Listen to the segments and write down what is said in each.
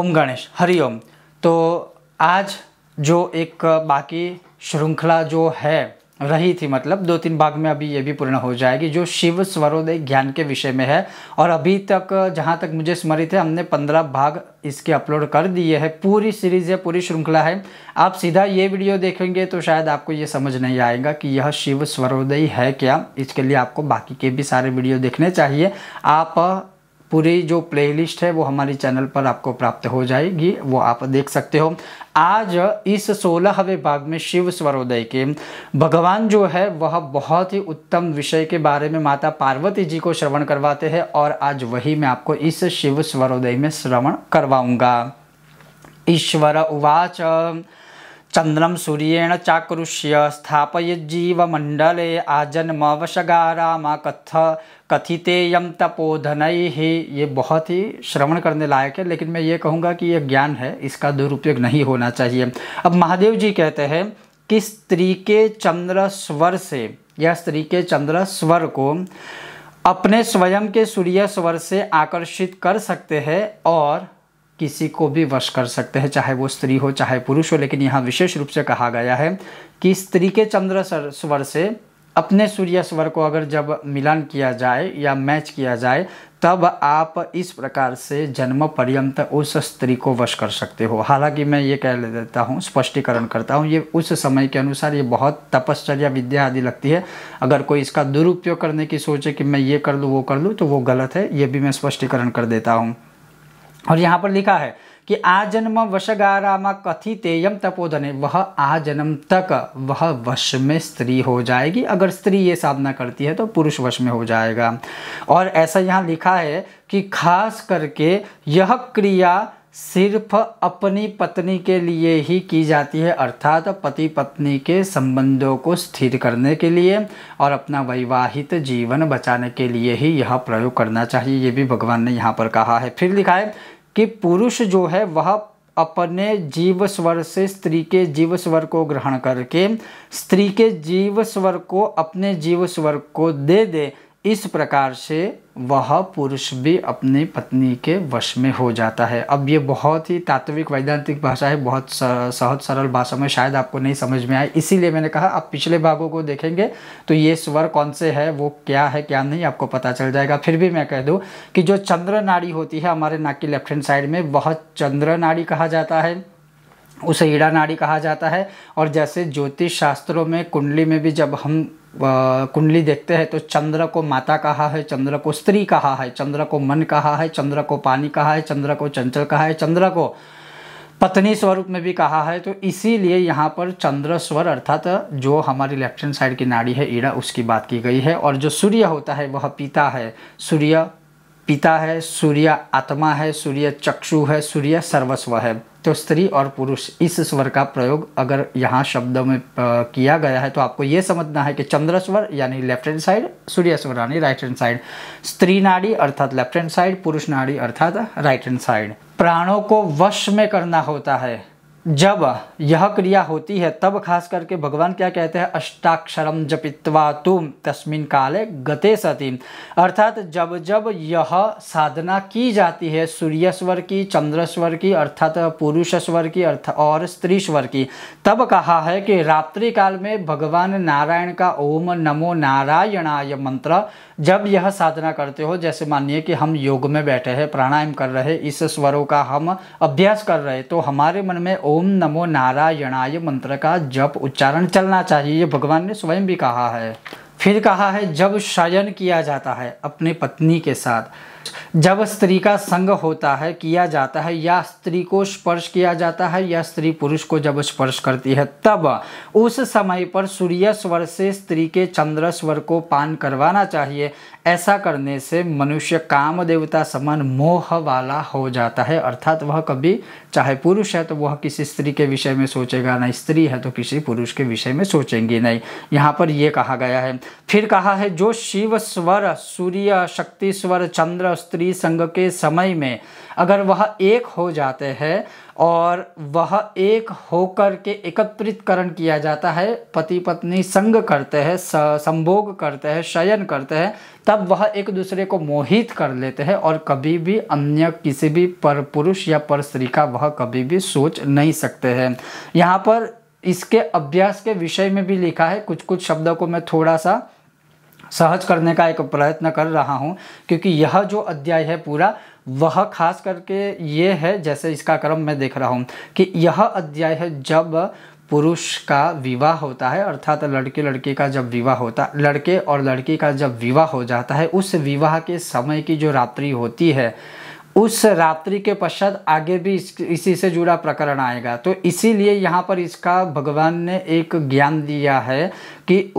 ओम गणेश हरिओम। तो आज जो एक बाकी श्रृंखला जो है रही थी, मतलब 2-3 भाग में अभी ये भी पूर्ण हो जाएगी, जो शिव स्वरोदय ज्ञान के विषय में है। और अभी तक जहाँ तक मुझे स्मरित है हमने 15 भाग इसके अपलोड कर दिए हैं। पूरी सीरीज़ है, पूरी श्रृंखला है। आप सीधा ये वीडियो देखेंगे तो शायद आपको ये समझ नहीं आएगा कि यह शिव स्वरोदय है क्या। इसके लिए आपको बाकी के भी सारे वीडियो देखने चाहिए। आप पूरी जो प्लेलिस्ट है वो हमारी चैनल पर आपको प्राप्त हो जाएगी, वो आप देख सकते हो। आज इस 16वें भाग में शिव स्वरोदय के भगवान जो है वह बहुत ही उत्तम विषय के बारे में माता पार्वती जी को श्रवण करवाते हैं, और आज वही मैं आपको इस शिव स्वरोदय में श्रवण करवाऊंगा। ईश्वर उवाच चंद्रम सूर्येण चाकृष्य स्थापयज्जीवमण्डले आजन्मवशगाराम कथितेयं तपोधनैः। ये बहुत ही श्रवण करने लायक है, लेकिन मैं ये कहूँगा कि यह ज्ञान है, इसका दुरुपयोग नहीं होना चाहिए। अब महादेव जी कहते हैं कि स्त्री के चंद्र स्वर से या स्त्री के चंद्र स्वर को अपने स्वयं के सूर्य स्वर से आकर्षित कर सकते हैं और किसी को भी वश कर सकते हैं, चाहे वो स्त्री हो चाहे पुरुष हो। लेकिन यहाँ विशेष रूप से कहा गया है कि स्त्री के चंद्र स्वर से अपने सूर्य स्वर को अगर जब मिलन किया जाए या मैच किया जाए, तब आप इस प्रकार से जन्म पर्यंत उस स्त्री को वश कर सकते हो। हालांकि मैं ये कह देता हूँ, स्पष्टीकरण करता हूँ, ये उस समय के अनुसार ये बहुत तपश्चर्या विद्या आदि लगती है। अगर कोई इसका दुरुपयोग करने की सोचे कि मैं ये कर लूँ वो कर लूँ, तो वो गलत है। ये भी मैं स्पष्टीकरण कर देता हूँ। और यहाँ पर लिखा है कि आजन्म वशगाराम कथितेयं तपोधने, वह आजन्म तक वह वश में स्त्री हो जाएगी। अगर स्त्री ये साधना करती है तो पुरुष वश में हो जाएगा। और ऐसा यहाँ लिखा है कि खास करके यह क्रिया सिर्फ अपनी पत्नी के लिए ही की जाती है, अर्थात पति पत्नी के संबंधों को स्थिर करने के लिए और अपना वैवाहिक जीवन बचाने के लिए ही यह प्रयोग करना चाहिए। ये भी भगवान ने यहाँ पर कहा है। फिर लिखा है कि पुरुष जो है वह अपने जीव स्वर से स्त्री के जीव स्वर को ग्रहण करके स्त्री के जीव स्वर को अपने जीव स्वर को दे दे। इस प्रकार से वह पुरुष भी अपनी पत्नी के वश में हो जाता है। अब ये बहुत ही तात्विक वैदांतिक भाषा है, बहुत सहज सरल भाषा में शायद आपको नहीं समझ में आए, इसीलिए मैंने कहा आप पिछले भागों को देखेंगे तो ये स्वर कौन से है, वो क्या है क्या नहीं, आपको पता चल जाएगा। फिर भी मैं कह दूं कि जो चंद्र नाड़ी होती है हमारे नाक की लेफ्ट हैंड साइड में, वह चंद्र नाड़ी कहा जाता है, उसे ईड़ा नाड़ी कहा जाता है। और जैसे ज्योतिष शास्त्रों में कुंडली में भी जब हम कुंडली देखते हैं तो चंद्र को माता कहा है, चंद्र को स्त्री कहा है, चंद्र को मन कहा है, चंद्र को पानी कहा है, चंद्र को चंचल कहा है, चंद्र को पत्नी स्वरूप में भी कहा है। तो इसीलिए यहाँ पर चंद्र स्वर अर्थात जो हमारी लेफ्ट हैंड साइड की नाड़ी है ईड़ा, उसकी बात की गई है। और जो सूर्य होता है वह पिता है, सूर्य पिता है, सूर्य आत्मा है, सूर्य चक्षु है, सूर्य सर्वस्व है। तो स्त्री और पुरुष इस स्वर का प्रयोग अगर यहाँ शब्दों में किया गया है तो आपको ये समझना है कि चंद्र स्वर यानी लेफ्ट हैंड साइड, सूर्य स्वर यानी राइट हैंड साइड, स्त्री नाड़ी अर्थात लेफ्ट हैंड साइड, पुरुष नाड़ी अर्थात राइट हैंड साइड। प्राणों को वश में करना होता है। जब यह क्रिया होती है तब खास करके भगवान क्या कहते हैं, अष्टाक्षरम जपित्वा तुम तस्मिन् काले गते सति, अर्थात जब जब यह साधना की जाती है सूर्य स्वर की, चंद्र स्वर की अर्थात पुरुष स्वर की और स्त्री स्वर की, तब कहा है कि रात्रि काल में भगवान नारायण का ओम नमो नारायणाय मंत्र जब यह साधना करते हो, जैसे मानिए कि हम योग में बैठे हैं, प्राणायाम कर रहे, इस स्वरों का हम अभ्यास कर रहे, तो हमारे मन में ओम नमो नारायणाय मंत्र का जप उच्चारण चलना चाहिए। ये भगवान ने स्वयं भी कहा है। फिर कहा है जब शयन किया जाता है अपनी पत्नी के साथ, जब स्त्री का संग होता है, किया जाता है, या स्त्री को स्पर्श किया जाता है या स्त्री पुरुष को जब स्पर्श करती है, तब उस समय पर सूर्य स्वर से स्त्री के चंद्र स्वर को पान करवाना चाहिए। ऐसा करने से मनुष्य काम देवता समान मोह वाला हो जाता है, अर्थात वह कभी चाहे पुरुष है तो वह किसी स्त्री के विषय में सोचेगा नहीं, स्त्री है तो किसी पुरुष के विषय में सोचेंगे नहीं। यहाँ पर यह कहा गया है। फिर कहा है जो शिव स्वर, सूर्य शक्ति स्वर, चंद्र और स्त्री संग के समय में अगर वह एक हो जाते हैं और वह एक होकर के एकत्रितकरण किया जाता है, पति पत्नी संग करते हैं, संभोग करते हैं, शयन करते हैं, तब वह एक दूसरे को मोहित कर लेते हैं और कभी भी अन्य किसी भी पर पुरुष या पर स्त्री का वह कभी भी सोच नहीं सकते हैं। यहाँ पर इसके अभ्यास के विषय में भी लिखा है, कुछ कुछ शब्दों को मैं थोड़ा सा सहज करने का एक प्रयत्न कर रहा हूँ, क्योंकि यह जो अध्याय है पूरा वह खास करके ये है, जैसे इसका क्रम मैं देख रहा हूँ कि यह अध्याय है जब पुरुष का विवाह होता है, अर्थात लड़के लड़की का जब विवाह होता, लड़के और लड़की का जब विवाह हो जाता है, उस विवाह के समय की जो रात्रि होती है, उस रात्रि के पश्चात आगे भी इसी से जुड़ा प्रकरण आएगा। तो इसीलिए यहाँ पर इसका भगवान ने एक ज्ञान दिया है कि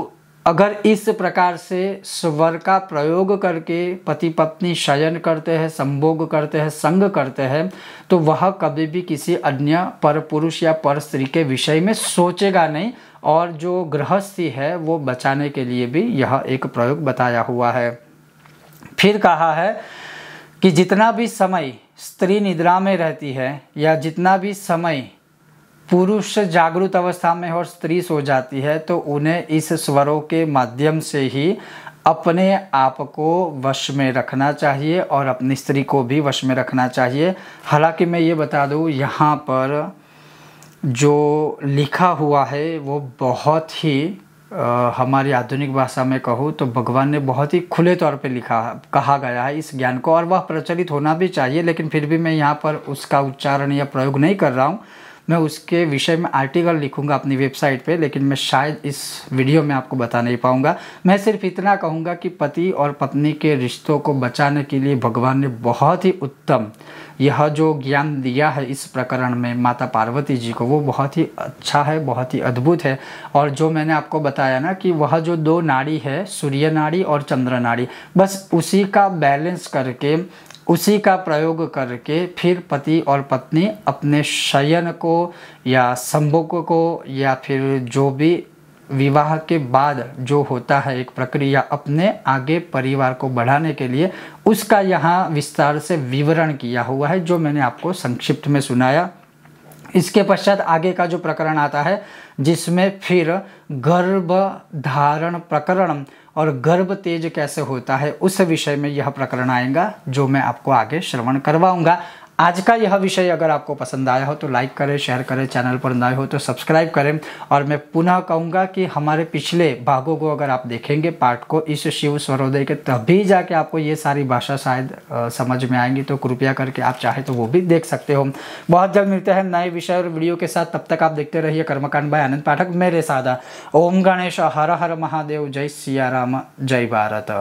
अगर इस प्रकार से स्वर का प्रयोग करके पति पत्नी शयन करते हैं, संभोग करते हैं, संग करते हैं, तो वह कभी भी किसी अन्य पर पुरुष या पर स्त्री के विषय में सोचेगा नहीं, और जो गृहस्थी है वो बचाने के लिए भी यह एक प्रयोग बताया हुआ है। फिर कहा है कि जितना भी समय स्त्री निद्रा में रहती है या जितना भी समय पुरुष जागृत अवस्था में और स्त्री सो जाती है, तो उन्हें इस स्वरों के माध्यम से ही अपने आप को वश में रखना चाहिए और अपनी स्त्री को भी वश में रखना चाहिए। हालांकि मैं ये बता दूँ, यहाँ पर जो लिखा हुआ है वो बहुत ही हमारी आधुनिक भाषा में कहूँ तो भगवान ने बहुत ही खुले तौर पे कहा गया है इस ज्ञान को, और वह प्रचलित होना भी चाहिए, लेकिन फिर भी मैं यहाँ पर उसका उच्चारण या प्रयोग नहीं कर रहा हूँ। मैं उसके विषय में आर्टिकल लिखूंगा अपनी वेबसाइट पे, लेकिन मैं शायद इस वीडियो में आपको बता नहीं पाऊंगा। मैं सिर्फ इतना कहूँगा कि पति और पत्नी के रिश्तों को बचाने के लिए भगवान ने बहुत ही उत्तम यह जो ज्ञान दिया है इस प्रकरण में माता पार्वती जी को, वो बहुत ही अच्छा है, बहुत ही अद्भुत है। और जो मैंने आपको बताया ना कि वह जो दो नाड़ी है, सूर्य नाड़ी और चंद्र नाड़ी, बस उसी का बैलेंस करके, उसी का प्रयोग करके फिर पति और पत्नी अपने शयन को या संभोग को या फिर जो भी विवाह के बाद जो होता है एक प्रक्रिया अपने आगे परिवार को बढ़ाने के लिए, उसका यहाँ विस्तार से विवरण किया हुआ है, जो मैंने आपको संक्षिप्त में सुनाया। इसके पश्चात आगे का जो प्रकरण आता है जिसमें फिर गर्भ धारण प्रकरण और गर्भ तेज कैसे होता है उस विषय में यह प्रकरण आएगा, जो मैं आपको आगे श्रवण करवाऊंगा। आज का यह विषय अगर आपको पसंद आया हो तो लाइक करें, शेयर करें, चैनल पर नए हो तो सब्सक्राइब करें। और मैं पुनः कहूँगा कि हमारे पिछले भागों को अगर आप देखेंगे पाठ को इस शिव स्वरोदय के, तभी जाके आपको ये सारी भाषा शायद समझ में आएंगी, तो कृपया करके आप चाहे तो वो भी देख सकते हो। बहुत जल्द मिलते हैं नए विषय और वीडियो के साथ, तब तक आप देखते रहिए कर्मकांड बाय आनंद पाठक मेरे साथ। ओम गणेश, हर हर महादेव, जय सिया राम, जय भारत।